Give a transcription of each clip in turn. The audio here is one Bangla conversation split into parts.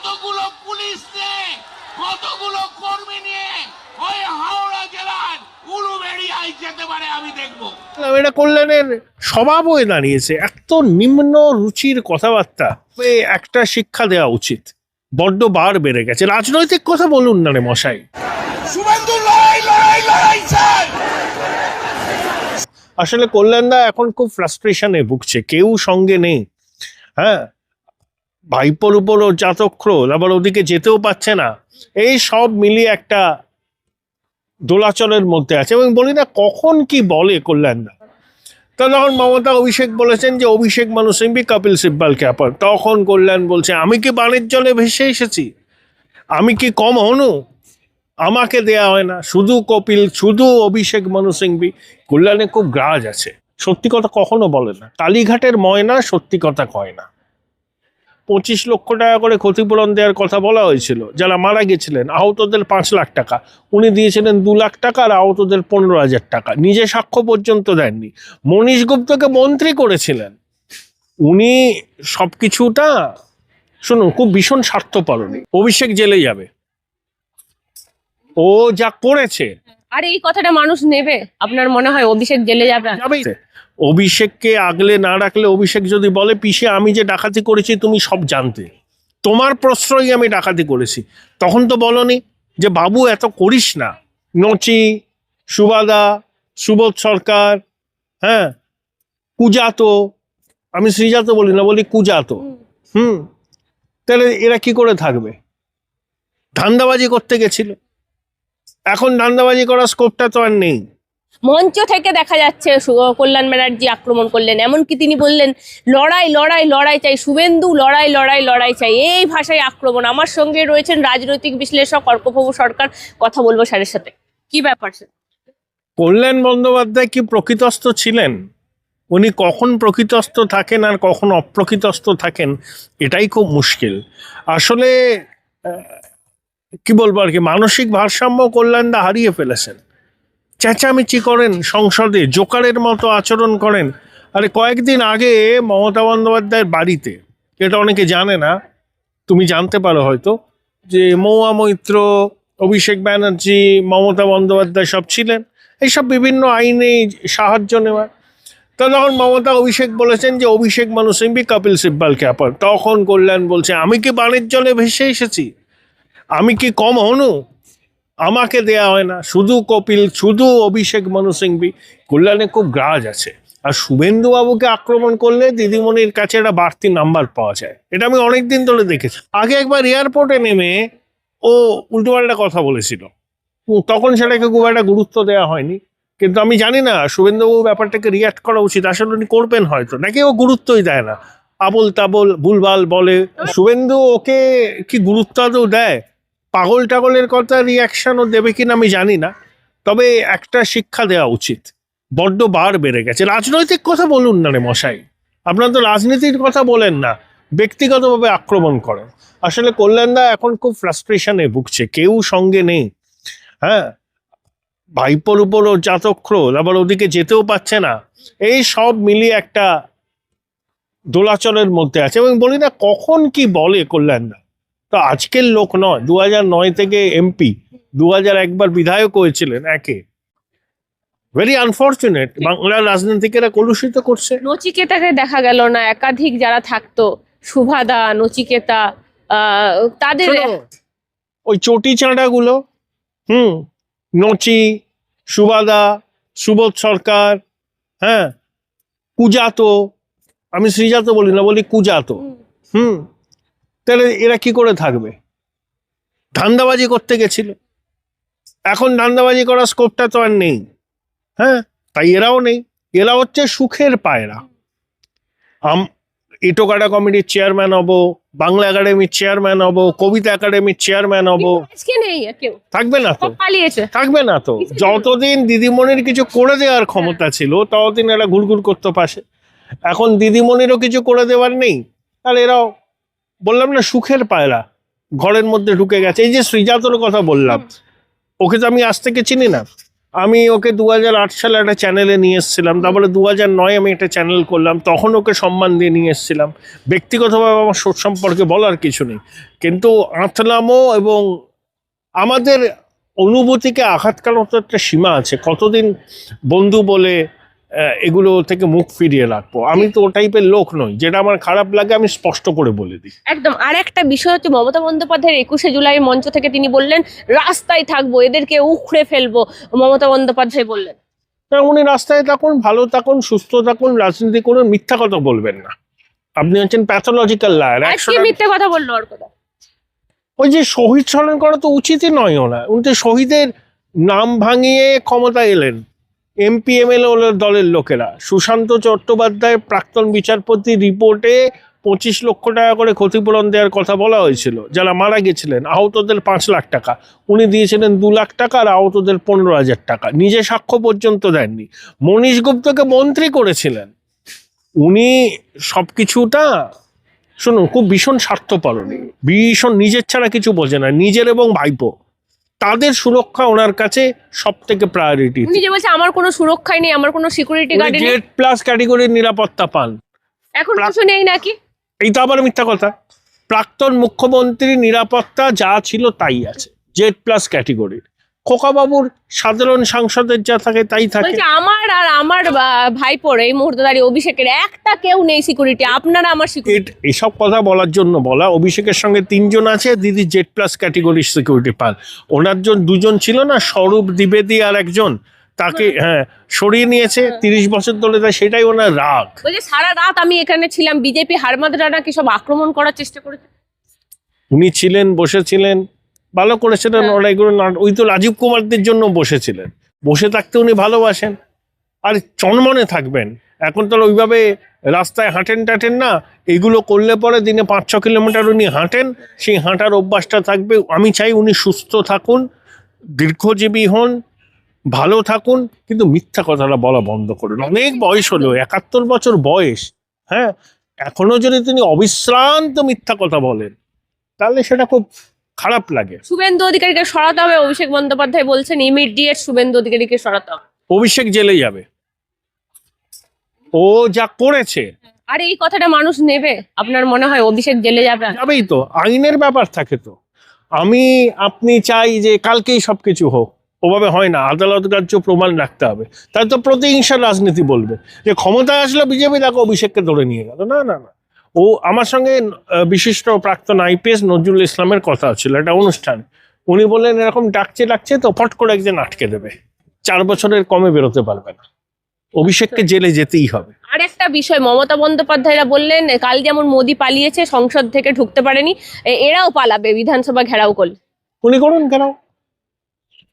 কতগুলো পুলিশ নিয়ে কতগুলো কর্মী নিয়ে ওই হাওড়া জেলার উলুবেড়িয়ায় যেতে পারে আমি দেখবো। এটা কল্যাণের স্বভাব হয়ে দাঁড়িয়েছে, এত নিম্ন রুচির কথাবার্তা। একটা শিক্ষা দেওয়া উচিত, বড্ড বার বেড়ে গেছে। রাজনৈতিক কথা বলুন না রে মশাই। শুভেন্দু লড়াই লড়াই লড়াই চাই। আসলে কল্যাণদা এখন খুব ফ্রাস্ট্রেশনে ভুগছে, কেউ সঙ্গে নেই। হ্যাঁ, ভাইপোর উপরও চাতক্রোধ, আবার ওদিকে যেতেও পারছে না। এই সব মিলিয়ে একটা দোলাচলের মধ্যে আছে। এবং বলি না কখন কি বলে কল্যাণদা। তো তখন মমতা অভিষেক বলেছেন যে অভিষেক মানু সিংভি কপিল সিব্বালকে আপন। তখন কল্যাণ বলছে আমি কি বানের জলে ভেসে এসেছি, আমি কি কম হনু, আমাকে দেয়া হয় না, শুধু কপিল শুধু অভিষেক মানু সিংভি। কল্যাণে খুব গ্রাজ আছে, সত্যি কথা কখনো বলে না। কালীঘাটের ময়না সত্যি কথা কয় না। 25 লক্ষ টাকা করে ক্ষতিপূরণ দেওয়ার কথা বলা হয়েছিল যারা মারা গেছিলেন, আহতদের 5 লাখ টাকা। উনি দিয়েছিলেন 2 লাখ টাকা আর আহতদের 15,000 টাকা। নিজে সাক্ষ্য পর্যন্ত দেননি। মনীশ গুপ্তকে মন্ত্রী করেছিলেন উনি। সবকিছুটা শুনুন, খুব ভীষণ স্বার্থপরণী। অভিষেক জেলে যাবে, ও যা করেছে। আর এই কথাটা মানুষ নেবে? আপনার মনে হয় অভিষেক জেলে যাবে? যাবেই। অভিষেককে আগলে না রাখলে, অভিষেক যদি বলে পিসে আমি যে ডাকাতি করেছি তুমি সব জানতে, তোমার প্রশ্রয় আমি ডাকাতি করেছি, তখন তো বলনি যে বাবু এত করিস না। নচি, সুবাদা, সুবোধ সরকার, হ্যাঁ, কুজাতো, আমি শ্রীজাতো বলি না, বলি কুজাতো। তাহলে এরা কি করে থাকবে? ধান্দাবাজি করতে গেছিল, এখন ধান্দাবাজি করার স্কোপটা তো আর নেই। মঞ্চ থেকে দেখা যাচ্ছে কল্যাণ ব্যানার্জি আক্রমণ করলেন, এমনকি তিনি বললেন লড়াই লড়াই লড়াই চাই, শুভেন্দু লড়াই লড়াই লড়াই চাই, এই ভাষায় আক্রমণ। আমার সঙ্গে রয়েছেন রাজনৈতিক বিশ্লেষক অর্কপ্রভু সরকার, কথা বলবো স্যারের সাথে। কি ব্যাপার স্যার? কল্যাণ বন্দ্যোপাধ্যায় কি প্রকৃতস্থ ছিলেন? উনি কখন প্রকৃতস্থ থাকেন আর কখন অপ্রকৃতস্থ থাকেন, এটাই খুব মুশকিল। আসলে কি বলবো আর কি, মানসিক ভারসাম্য কল্যাণদা হারিয়ে ফেলেছেন। চেঁচামেচি করেন সংসদে, জোকারের মতো আচরণ করেন। আরে কয়েকদিন আগে মমতা বন্দ্যোপাধ্যায়ের বাড়িতে, এটা অনেকে জানে না, তুমি জানতে পারো হয়তো, যে মহুয়া মৈত্র, অভিষেক ব্যানার্জি, মমতা বন্দ্যোপাধ্যায় সব ছিলেন। এইসব বিভিন্ন আইনে সাহায্য নেওয়া। তো তখন মমতা অভিষেক বলেছেন যে অভিষেক মানু সিংভি কপিল সিব্বালকে আপন। তখন কল্যাণ বলছে আমি কি বানের জলে ভেসে এসেছি, আমি কি কম হনু, আমাকে দেয়া হয় না, শুধু কপিল শুধু অভিষেক মানু সিংভি। কল্যাণে খুব গ্রাজ আছে। আর শুভেন্দু বাবুকে আক্রমণ করলে দিদিমণির কাছে একটা বাড়তি নাম্বার পাওয়া যায়, এটা আমি অনেকদিন ধরে দেখেছি। আগে একবার এয়ারপোর্টে নেমে ও উল্টোপাল্টা কথা বলেছিল, তখন সেটাকে খুব একটা গুরুত্ব দেওয়া হয়নি। কিন্তু আমি জানি না শুভেন্দুবাবু ব্যাপারটাকে রিয়াক্ট করা উচিত, আসলে উনি করবেন হয়তো, নাকি ও গুরুত্বই দেয় না, আবল তাবল ভুলভাল বলে। শুভেন্দু ওকে কি গুরুত্ব আদৌ দেয়? পাগল টাগলের কথা রিয়াকশনও দেবে কিনা আমি জানি না, তবে একটা শিক্ষা দেওয়া উচিত, বড্ড বার বেড়ে গেছে। রাজনৈতিক কথা বলুন না রে মশাই, আপনারা তো রাজনীতির কথা বলেন না, ব্যক্তিগতভাবে আক্রমণ করেন। আসলে কল্যাণদা এখন খুব ফ্রাস্ট্রেশনে ভুগছে, কেউ সঙ্গে নেই। হ্যাঁ, ভাইপোর উপরও চাতক্রোধ, আবার ওদিকে যেতেও পারছে না। এই সব মিলিয়ে একটা দোলাচলের মধ্যে আছে। এবং বলি না কখন কি বলে কল্যাণদা। তো আজকের লোক নয়, 2009 থেকে এমপি, 2001 বিধায়ক হয়েছিলেন। একে ভেরি আনফর্চুনেট, বাংলার রাজনীতিকেরা কলুষিত করছে। নচিকেতাকে দেখা গেল না, একাধিক যারা থাকতো, সুভাদা, নচিকেতা, তাদের ওই চটি চাঁড়া গুলো, নচি, সুবাদা, সুবোধ সরকার, হ্যাঁ, কুজাতো, আমি শ্রীজাতো বলি না, বলি কুজাতো। তাহলে এরা কি করে থাকবে? ধান্দাবাজি করতে গেছিল, এখন ধান্দাবাজি করার স্কোপটা তো আর নেই। হ্যাঁ, তাই এরাও নেই। এরা হচ্ছে সুখের পায়রা। ইটোকাটা কমিটির চেয়ারম্যান হব, বাংলা একাডেমির চেয়ারম্যান হব, কবিতা একাডেমির চেয়ারম্যান হব, থাকবে না তো, থাকবে না তো। যতদিন দিদিমণির কিছু করে দেওয়ার ক্ষমতা ছিল ততদিন এরা ঘুরঘুর করতো পাশে। এখন দিদিমণিরও কিছু করে দেওয়ার নেই, আর এরাও, বললাম না, সুখের পায়রা ঘরের মধ্যে ঢুকে গেছে। এই যে শ্রীজাতর কথা বললাম, ওকে তো আমি আজ থেকে চিনি না, আমি ওকে 2008 সালে একটা চ্যানেলে নিয়ে এসেছিলাম, তারপরে 2009 আমি একটা চ্যানেল করলাম, তখন ওকে সম্মান দিয়ে নিয়ে এসেছিলাম। ব্যক্তিগতভাবে আমার সম্পর্কে বলার কিছু নেই, কিন্তু আঁতলামো এবং আমাদের অনুভূতিকে আঘাত করার তো একটা সীমা আছে। কতদিন বন্ধু বলে এগুলো থেকে মুখ ফিরিয়ে রাখবো? আমি তো ও টাইপের লোক নই, যেটা আমার খারাপ লাগে আমি স্পষ্ট করে বলে দিই। একদম। আর একটা বিষয় হচ্ছে মমতা বন্দ্যোপাধ্যায়ের 21শে জুলাই মঞ্চ থেকে তিনি বললেন রাস্তায় থাকবো, এদেরকে উখড়ে ফেলবো, মমতা বন্দ্যোপাধ্যায় বললেন। উনি রাস্তায় থাকুন, ভালো থাকুন, সুস্থ থাকুন, রাজনীতি করুন, মিথ্যা কথা বলবেন না। আপনি হচ্ছেন প্যাথোলজিক্যাল লায়ার। আজকে মিথ্যে কথা বললো ওর কথা। ওই যে শহীদ স্মরণ করা তো উচিতই নয়। ওরা উনি তো শহীদের নাম ভাঙিয়ে ক্ষমতা এলেন। এমপি এমএলএ দলের লোকেরা, সুশান্ত চট্টোপাধ্যায় প্রাক্তন বিচারপতি রিপোর্টে 25 লক্ষ টাকা করে ক্ষতিপূরণ দেওয়ার কথা বলা হয়েছিল যারা মারা গেছিলেন। আহতদের 5 লাখ টাকা, উনি দিয়েছিলেন 2 লাখ টাকা, আর আহতদের 15,000 টাকা। নিজে সাক্ষ্য পর্যন্ত দেননি। মনীশ গুপ্তকে মন্ত্রী করেছিলেন। উনি সবকিছুটা শুনুন, খুব ভীষণ স্বার্থপরণী, ভীষণ নিজের ছাড়া কিছু বোঝে না। নিজের এবং ভাইপো তাদের সুরক্ষা ওনার কাছে সব থেকে প্রায়োরিটি। উনি যে বলছে আমার কোনো সুরক্ষাই নেই, আমার কোনো সিকিউরিটি গার্ড নেই, জেড প্লাস ক্যাটাগরির নিরাপত্তা পান। এখন কিছু নেই নাকি? এই তো আবার মিথ্যা কথা। প্রাক্তন মুখ্যমন্ত্রীর নিরাপত্তা যা ছিল তাই আছে, জেড প্লাস ক্যাটাগরির। খোকাবাবুর সাধারণ সাংসদের যা থাকে তাই থাকে। বলছে আমার আর আমার ভাইপোর এই মুহূর্তে দাঁড়িয়ে অভিষেকের একটা কেউ নেই সিকিউরিটি, আপনারা আমার সিকিউরিটি। এসব কথা বলার জন্য বলা। অভিষেকের সঙ্গে 3 জন আছে, দিদি জেড প্লাস ক্যাটাগরির সিকিউরিটি পান। ওনার 2 জন ছিল না, স্বরূপ দ্বিবেদী আর একজন, তাকে সরিয়ে নিয়েছে 30 বছর ধরে। তাই সেটাই ওনার রাগ। বলছে সারা রাত আমি এখানে ছিলাম, বিজেপি হারমাদরা নাকি সব আক্রমণ করার চেষ্টা করেছে। উনি ছিলেন, বসেছিলেন, ভালো করেছিলেন। ওরা এগুলো ওই তো রাজীব কুমারদের জন্য বসেছিলেন। বসে থাকতে উনি ভালোবাসেন, আর চনমনে থাকবেন। এখন তো ওইভাবে রাস্তায় হাঁটেন টাটেন না, এগুলো করলে পরে দিনে 5-6 কিলোমিটার উনি হাঁটেন, সেই হাঁটার অভ্যাসটা থাকবে। আমি চাই উনি সুস্থ থাকুন, দীর্ঘজীবী হন, ভালো থাকুন, কিন্তু মিথ্যা কথাটা বলা বন্ধ করুন। অনেক বয়স হলো, 71 বছর বয়স। হ্যাঁ, এখনো যদি তিনি অবিশ্রান্ত মিথ্যা কথা বলেন তাহলে সেটা খুব খারাপ লাগে। শুভেন্দু অধিকারীকে সরাতে হবে, অভিষেক বন্দ্যোপাধ্যায় বলছেন ইমিডিয়েট শুভেন্দু অধিকারীকে সরাতে হবে। অভিষেক জেলে যাবে, ও যা করেছে। আর এই কথাটা মানুষ নেবে? আপনার মনে হয় অভিষেক জেলে যাবে? যাবেই তো, আইনের ব্যাপার থাকে তো। আপনি চাই যে কালকেই সবকিছু হোক, ওভাবে হয় না। আদালত কার্য প্রমাণ রাখতে হবে। তাই তো প্রতিহিংসার রাজনীতি বলবে যে ক্ষমতায় আসলে বিজেপি তাকে অভিষেককে ধরে নিয়ে গেল। না না না, ও আমার সঙ্গে বিশিষ্ট প্রাক্তন আইপিএস নজরুল ইসলামের কথা ছিল একটা অনুষ্ঠান। উনি বললেন এরকম ডাকছে তো ফট করে একজন আটকে দেবে, 4 বছরের কমে বেরোতে পারবে না। অভিষেককে জেলে যেতেই হবে। আর একটা বিষয়, মমতা বন্দ্যোপাধ্যায়রা বললেন কাল যেমন মোদি পালিয়েছে, সংসদ থেকে ঢুকতে পারেনি, এরাও পালাবে বিধানসভা ঘেরাও করলে। উনি করুন ঘেরাও,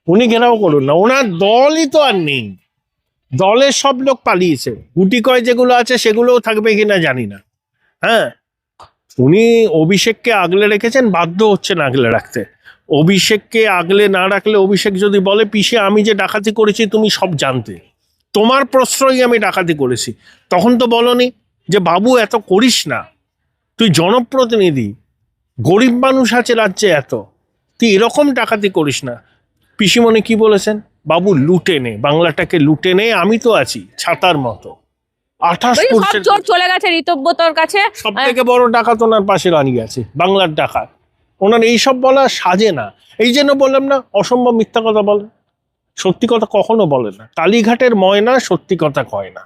উনি ঘেরাও করুন না। ওনার দলই তো আর নেই, দলের সব লোক পালিয়েছে। গুটি কয় যেগুলো আছে সেগুলোও থাকবে কিনা জানি না। হ্যাঁ, উনি অভিষেককে আগলে রেখেছেন, বাধ্য হচ্ছেন আগলে রাখতে। অভিষেককে আগলে না রাখলে, অভিষেক যদি বলে পিসে আমি যে ডাকাতি করেছি তুমি সব জানতে, তোমার প্রশ্রয়ই আমি ডাকাতি করেছি, তখন তো বলনি যে বাবু এত করিস না, তুই জনপ্রতিনিধি, গরিব মানুষ আছে রাজ্যে এত, তুই এরকম ডাকাতি করিস না। পিসিমণি কি বলেছেন? বাবু লুটে নে, বাংলাটাকে লুটে নে, আমি তো আছি ছাতার মতো। 28% চোর চলে গেছে ঋতব্যতর কাছে। সব থেকে বড় ডাকাত ওনার পাশে দাঁড়িয়ে আছে, বাংলার ডাকাত। ওনার এইসব বলা সাজে না। এই জন্য বললাম না, অসম্ভব মিথ্যা কথা বলে, সত্যি কথা কখনো বলে না। কালীঘাটের ময়না সত্যি কথা কয় না।